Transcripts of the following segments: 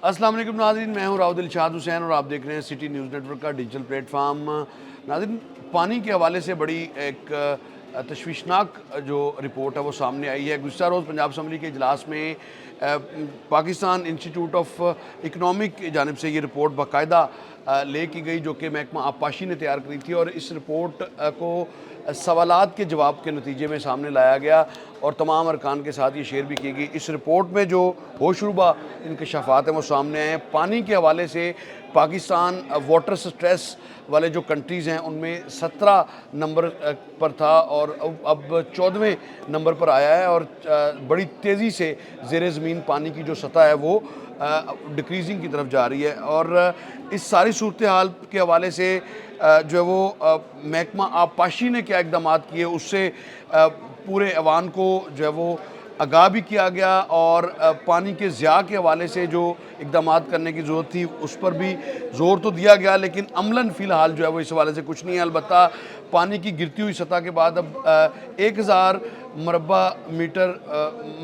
अस्सलाम वालेकुम नाज़रीन, मैं हूँ राव दिलशाद हुसैन और आप देख रहे हैं सिटी न्यूज़ नेटवर्क का डिजिटल प्लेटफार्म। नाज़रीन, पानी के हवाले से बड़ी एक तशवीशनाक जो रिपोर्ट है वो सामने आई है। गुज़श्ता रोज़ पंजाब असम्बली के इजलास में पाकिस्तान इंस्टीट्यूट ऑफ इकनॉमिक की जानिब से ये रिपोर्ट बाकायदा ले की गई, जो कि महकमा आबपाशी ने तैयार करी थी, और इस रिपोर्ट को सवालात के जवाब के नतीजे में सामने लाया गया और तमाम अरकान के साथ ये शेयर भी की गई। इस रिपोर्ट में जो होशरुबा इंकशाफात हैं वो सामने आए हैं। पानी के हवाले से पाकिस्तान वाटर स्ट्रेस वाले जो कंट्रीज़ हैं उनमें 17 नंबर पर था और अब 14वें नंबर पर आया है, और बड़ी तेज़ी से ज़ेरे ज़मीन पानी की जो सतह है वो डिक्रीज़िंग की तरफ जा रही है। और इस सारी सूरत हाल के हवाले से जो है वो महकमा आबपाशी ने क्या इक़दामात किए, उससे पूरे अवान को जो है वो आगाह भी किया गया, और पानी के ज़िया के हवाले से जो इक़दामात करने की ज़रूरत थी उस पर भी ज़ोर तो दिया गया, लेकिन अमलन फ़िलहाल जो है वो इस हवाले से कुछ नहीं है। अलबत्ता पानी की गिरती हुई सतह के बाद अब 1000 मरबा मीटर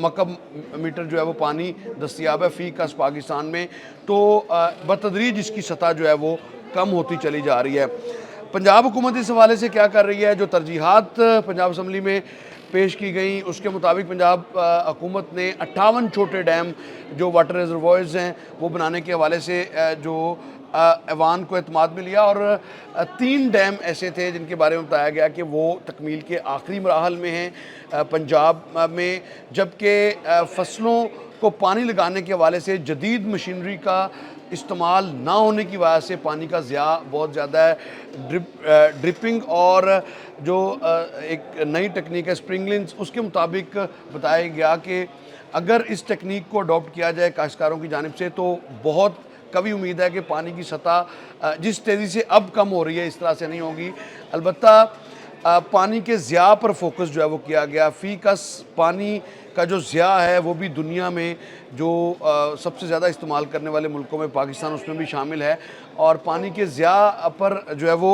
मकब मीटर जो है वो पानी दस्तियाब है फ़ी कस पाकिस्तान में, तो बतदरीज इसकी सतह जो है वो कम होती चली जा रही है। पंजाब हुकूमत इस हवाले से क्या कर रही है, जो तरजीहात पंजाब असम्बली में पेश की गई उसके मुताबिक पंजाब हुकूमत ने 58 छोटे डैम जो वाटर रिजर्वॉयर्स हैं वो बनाने के हवाले से जो ऐवान को एतमाद में लिया, और 3 डैम ऐसे थे जिनके बारे में बताया गया कि वो तकमील के आखिरी मराहल में हैं पंजाब में, जबकि फसलों को पानी लगाने के हवाले से जदीद मशीनरी का इस्तेमाल ना होने की वजह से पानी का ज़िया बहुत ज़्यादा है। ड्रिपिंग और जो एक नई टेक्निक है स्प्रिंगलिंग्स, उसके मुताबिक बताया गया कि अगर इस टेक्निक को अडॉप्ट किया जाए काश्तकारों की जानिब से तो बहुत कभी उम्मीद है कि पानी की सतह जिस तेज़ी से अब कम हो रही है इस तरह से नहीं होगी। अलबत्ता पानी के ज़िया पर फोकस जो है वो किया गया। फ़ी कस पानी का जो ज़िया है वो भी दुनिया में जो सबसे ज़्यादा इस्तेमाल करने वाले मुल्कों में पाकिस्तान उसमें भी शामिल है, और पानी के ज़िया पर जो है वो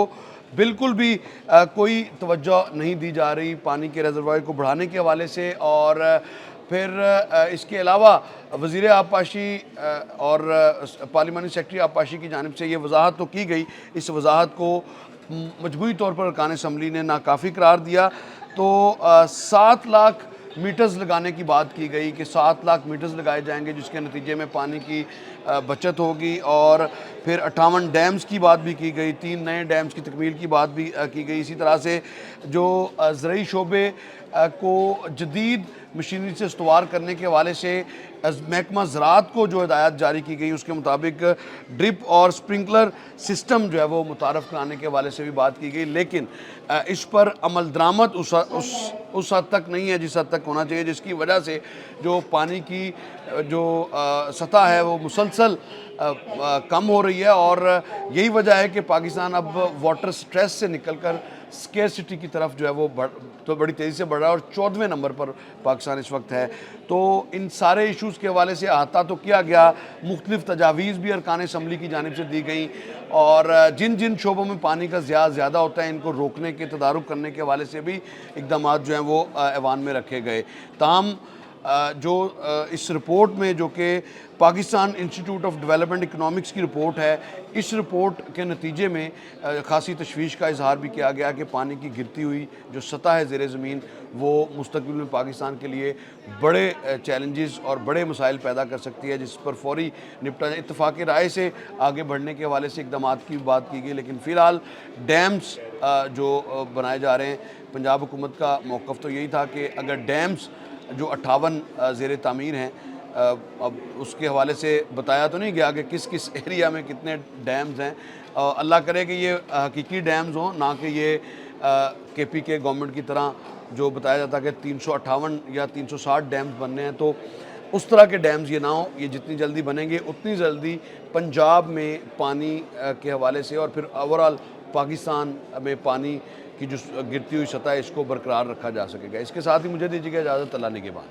बिल्कुल भी कोई तवज्जो नहीं दी जा रही पानी के रिजर्वायर को बढ़ाने के हवाले से। और फिर इसके अलावा वज़ीर आबपाशी और पार्लिमानी सेक्रेटरी आबपाशी की जानिब से ये वजाहत तो की गई, इस वजाहत को मजबूरी तौर पर अरकान असम्बली ने नाकाफ़ी करार दिया। तो 7 लाख मीटर्स लगाने की बात की गई कि 7 लाख मीटर्स लगाए जाएंगे जिसके नतीजे में पानी की बचत होगी, और फिर 58 डैम्स की बात भी की गई, 3 नए डैम्स की तकमील की बात भी की गई। इसी तरह से जो ज़रई शोबे को जदीद मशीनरी से इस्तवार करने के हवाले से महकमा ज़राअत को जो हिदायत जारी की गई उसके मुताबिक ड्रिप और स्प्रिंकलर सिस्टम जो है वो मुतारफ़ कराने के हवाले से भी बात की गई, लेकिन इस पर अमल दरामद उस हद तक नहीं है जिस हद तक होना चाहिए, जिसकी वजह से जो पानी की जो सतह है वो मुसलसल कम हो रही है। और यही वजह है कि पाकिस्तान अब वाटर स्ट्रेस से निकल कर स्केर्सिटी की तरफ जो है वो बड़ी तेज़ी से बढ़ रहा है, और 14वें नंबर पर पाकिस्तान इस वक्त है। तो इन सारे इशूज़ के हवाले से अहाता तो किया गया, मुख्तलिफ तजावीज़ भी अरकान असम्बली की जानिब से दी गई, और जिन जिन शोबों में पानी का ज़िया ज़्यादा होता है इनको रोकने के तदारुक करने के हवाले से भी इक़दामात जो हैं वो ऐवान में रखे गए। ताहम जो इस रिपोर्ट में, जो कि Pakistan institute of development economics की रिपोर्ट है, इस रिपोर्ट के नतीजे में खासी तशवीश का इजहार भी किया गया कि पानी की गिरती हुई जो सतह है ज़ेरे ज़मीन वो मुस्तक़बिल में पाकिस्तान के लिए बड़े चैलेंजेस और बड़े मसाइल पैदा कर सकती है, जिस पर फौरी निपटा जाए। इत्तफ़ाक़ राय से आगे बढ़ने के हवाले से इक़दामात की बात की गई, लेकिन फ़िलहाल डैम्स जो बनाए जा रहे हैं, पंजाब हुकूमत का मौक़िफ़ तो यही था कि अगर डैम्स जो 58 ज़ेरे तामीर हैं, अब उसके हवाले से बताया तो नहीं गया कि किस किस एरिया में कितने डैम्स हैं। अल्लाह करे कि ये हकीकी डैम्स हों, ना कि ये KP के गवर्नमेंट की तरह जो बताया जाता है कि 358 या 360 डैम्स बनने हैं, तो उस तरह के डैम्स ये ना हो। ये जितनी जल्दी बनेंगे उतनी जल्दी पंजाब में पानी के हवाले से और फिर ओवरऑल पाकिस्तान में पानी की जो गिरती हुई सतह है इसको बरकरार रखा जा सकेगा। इसके साथ ही मुझे दीजिएगा इजाज़त, अल्लाह निगहबान।